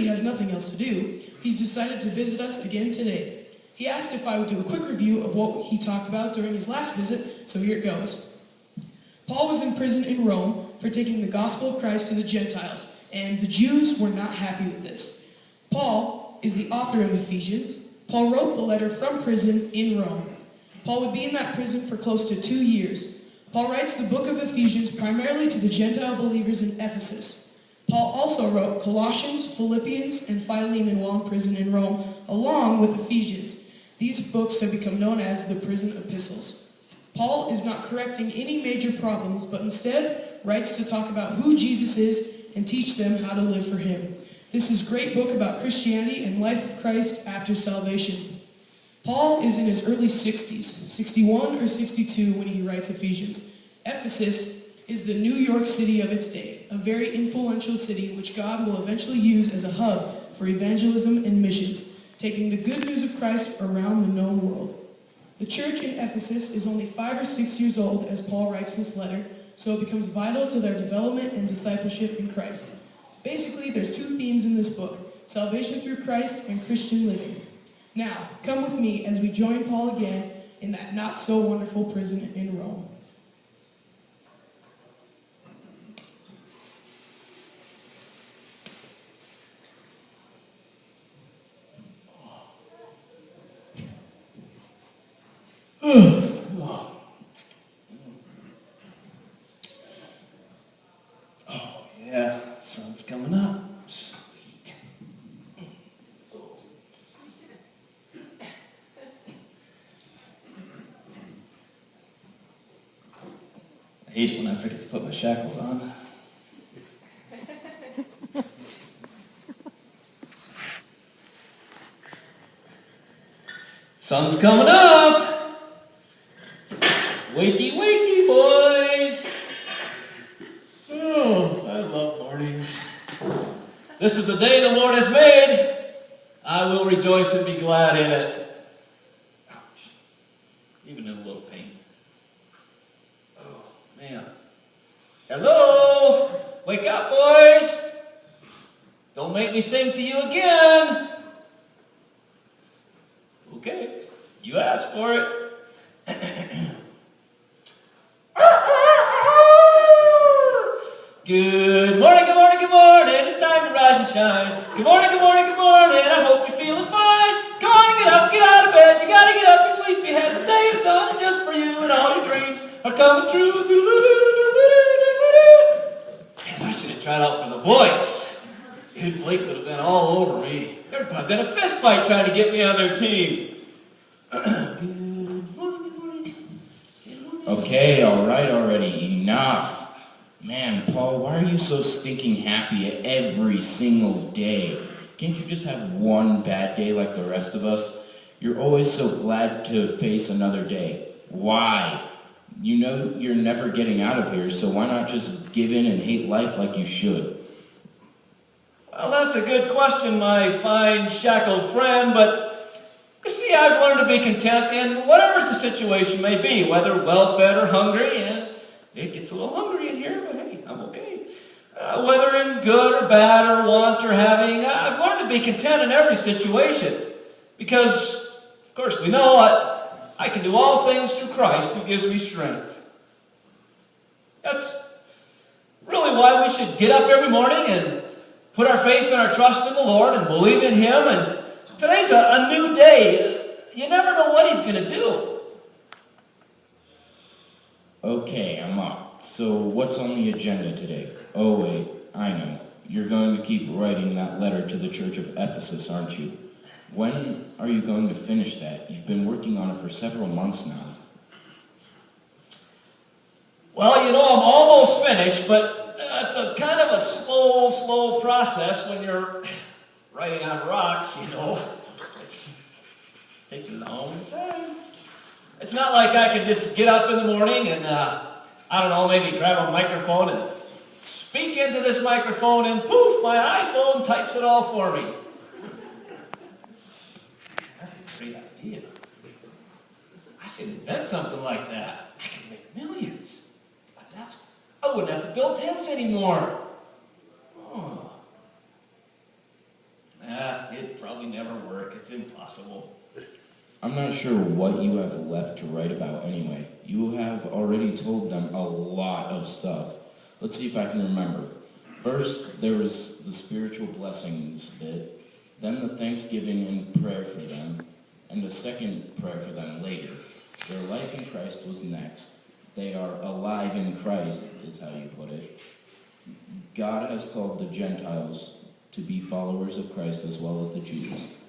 he has nothing else to do, he's decided to visit us again today. He asked if I would do a quick review of what he talked about during his last visit, so here it goes. Paul was in prison in Rome for taking the gospel of Christ to the Gentiles, and the Jews were not happy with this. Paul is the author of Ephesians. Paul wrote the letter from prison in Rome. Paul would be in that prison for close to 2 years. Paul writes the book of Ephesians primarily to the Gentile believers in Ephesus. Paul also wrote Colossians, Philippians, and Philemon while in prison in Rome, along with Ephesians. These books have become known as the prison epistles. Paul is not correcting any major problems, but instead writes to talk about who Jesus is and teach them how to live for him. This is a great book about Christianity and life of Christ after salvation. Paul is in his early 60s, 61 or 62 when he writes Ephesians. Ephesus is the New York City of its day, a very influential city which God will eventually use as a hub for evangelism and missions, taking the good news of Christ around the known world. The church in Ephesus is only 5 or 6 years old as Paul writes this letter, so it becomes vital to their development and discipleship in Christ. Basically, there's 2 themes in this book, salvation through Christ and Christian living. Now, come with me as we join Paul again in that not-so-wonderful prison in Rome. Oh, yeah, sun's coming up. Sweet. I hate it when I forget to put my shackles on. Sun's coming up! Wakey, wakey, boys! Oh, I love mornings. This is the day the Lord has made. I will rejoice and be glad in it. Ouch. Even in a little pain. Oh, man. Hello! Wake up, boys! Don't make me sing to you again. Okay, you asked for it. Good morning, good morning, good morning. It's time to rise and shine. Good morning, good morning, good morning. I hope you're feeling fine. Come on, get up, get out of bed. You gotta get up, you're sleepyhead. The day is done just for you, and all your dreams are coming true. Man, I should have tried out for the voice. Good Blake would have been all over me. There'd have been a fist fight trying to get me on their team. Okay, all right already. Enough. Man, Paul, why are you so stinking happy every single day? Can't you just have one bad day like the rest of us? You're always so glad to face another day. Why? You know you're never getting out of here, so why not just give in and hate life like you should? Well, that's a good question, my fine shackled friend, but you see, I've learned to be content in whatever the situation may be, whether well-fed or hungry, and it gets a little hungry in here, but hey, I'm okay. Whether in good or bad or want or having, I've learned to be content in every situation. Because, of course, we know I can do all things through Christ who gives me strength. That's really why we should get up every morning and put our faith and our trust in the Lord and believe in Him. And today's a new day. You never know what He's going to do. Okay, I'm up. So what's on the agenda today? Oh wait, I know. You're going to keep writing that letter to the church of Ephesus, aren't you? When are you going to finish that? You've been working on it for several months now. Well, you know, I'm almost finished, but it's a kind of a slow process when you're writing on rocks, you know. It takes a long time. It's not like I can just get up in the morning and, I don't know, maybe grab a microphone and speak into this microphone and poof, my iPhone types it all for me. That's a great idea. I should invent something like that. I could make millions. But I wouldn't have to build tents anymore. Oh. it'd probably never work. It's impossible. I'm not sure what you have left to write about anyway. You have already told them a lot of stuff. Let's see if I can remember. First, there was the spiritual blessings bit, then the thanksgiving and prayer for them, and the second prayer for them later. Their life in Christ was next. They are alive in Christ, is how you put it. God has called the Gentiles to be followers of Christ as well as the Jews.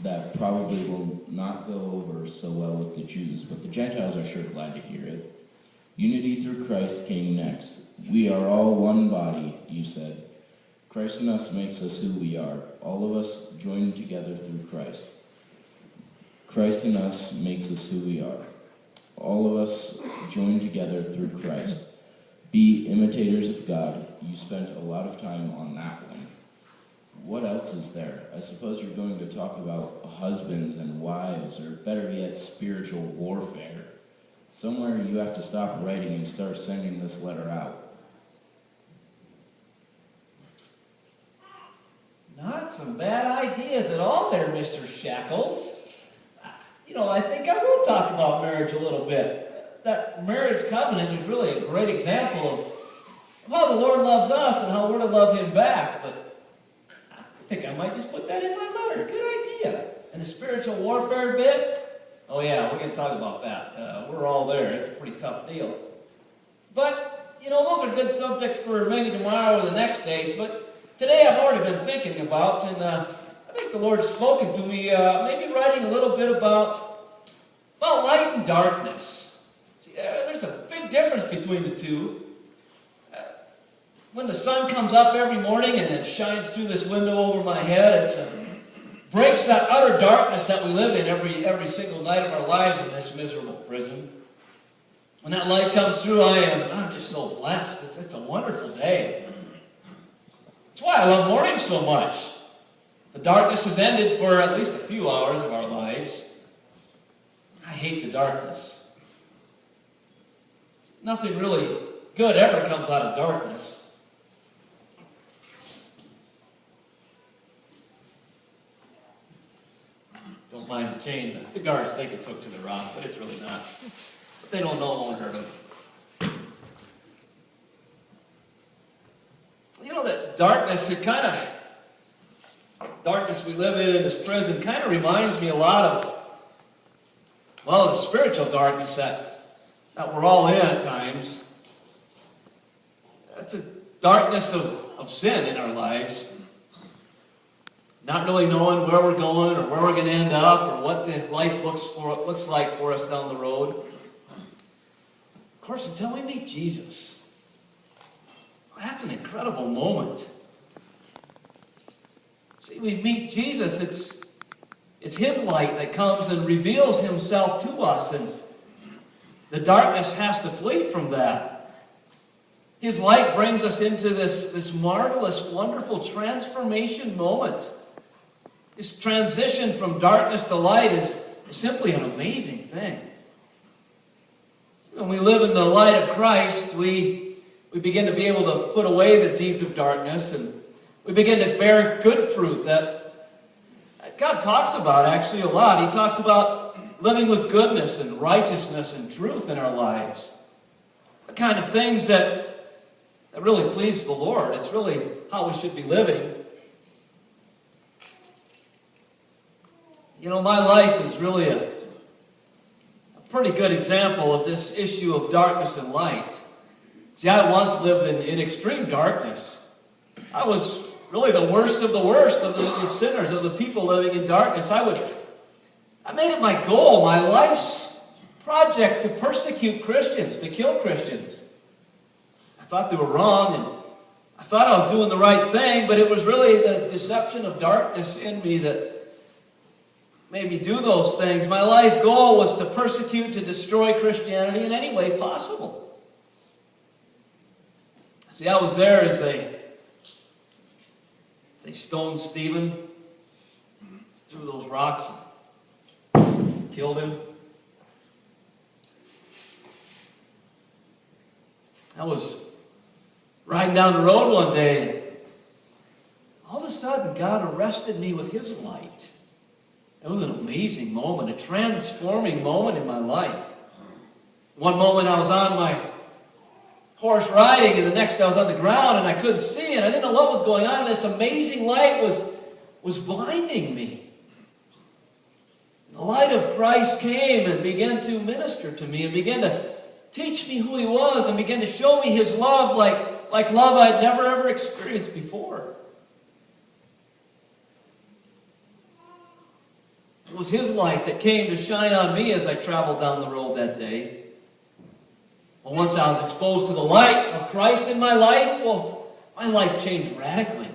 That probably will not go over so well with the Jews, but the Gentiles are sure glad to hear it. Unity through Christ came next. We are all one body, you said. Christ in us makes us who we are, all of us joined together through Christ. Christ in us makes us who we are, all of us joined together through Christ. Be imitators of God. You spent a lot of time on that one. What else is there? I suppose you're going to talk about husbands and wives, or better yet, spiritual warfare. Somewhere you have to stop writing and start sending this letter out. Not some bad ideas at all there, Mr. Shackles. I think I will talk about marriage a little bit. That marriage covenant is really a great example of how the Lord loves us and how we're to love Him back. But I think I might just put that in my letter. Good idea. And the spiritual warfare bit? Oh yeah, we're going to talk about that. We're all there. It's a pretty tough deal. But, those are good subjects for maybe tomorrow or the next days. But today I've already been thinking about, and I think the Lord's spoken to me, maybe writing a little bit about light and darkness. See, there's a big difference between the two. When the sun comes up every morning and it shines through this window over my head, it breaks that utter darkness that we live in every single night of our lives in this miserable prison. When that light comes through, I'm just so blessed. It's a wonderful day. That's why I love morning so much. The darkness has ended for at least a few hours of our lives. I hate the darkness. Nothing really good ever comes out of darkness. Don't mind the chain. The guards think it's hooked to the rock, but it's really not. But they don't know it won't hurt them. That darkness, darkness we live in this prison kind of reminds me a lot of, the spiritual darkness that we're all in at times. It's a darkness of sin in our lives. Not really knowing where we're going or where we're going to end up or what the life looks like for us down the road. Of course, until we meet Jesus. That's an incredible moment. See, we meet Jesus, it's His light that comes and reveals Himself to us, and the darkness has to flee from that. His light brings us into this marvelous, wonderful transformation moment. This transition from darkness to light is simply an amazing thing. So when we live in the light of Christ, we begin to be able to put away the deeds of darkness, and we begin to bear good fruit that God talks about actually a lot. He talks about living with goodness and righteousness and truth in our lives. The kind of things that really please the Lord. It's really how we should be living. My life is really a pretty good example of this issue of darkness and light. See, I once lived in extreme darkness. I was really the worst of the sinners, of the people living in darkness. I made it my goal, my life's project, to persecute Christians, to kill Christians. I thought they were wrong, and I thought I was doing the right thing, but it was really the deception of darkness in me that made me do those things. My life goal was to persecute, to destroy Christianity in any way possible. See, I was there as they stoned Stephen, threw those rocks, and killed him. I was riding down the road one day, and all of a a sudden, God arrested me with his light. It was an amazing moment, a transforming moment in my life. One moment I was on my horse riding, and the next I was on the ground, and I couldn't see, and I didn't know what was going on. And this amazing light was blinding me. The light of Christ came and began to minister to me and began to teach me who he was and began to show me his love like love I'd never ever experienced before. It was his light that came to shine on me as I traveled down the road that day. Well, once I was exposed to the light of Christ in my life, well, my life changed radically.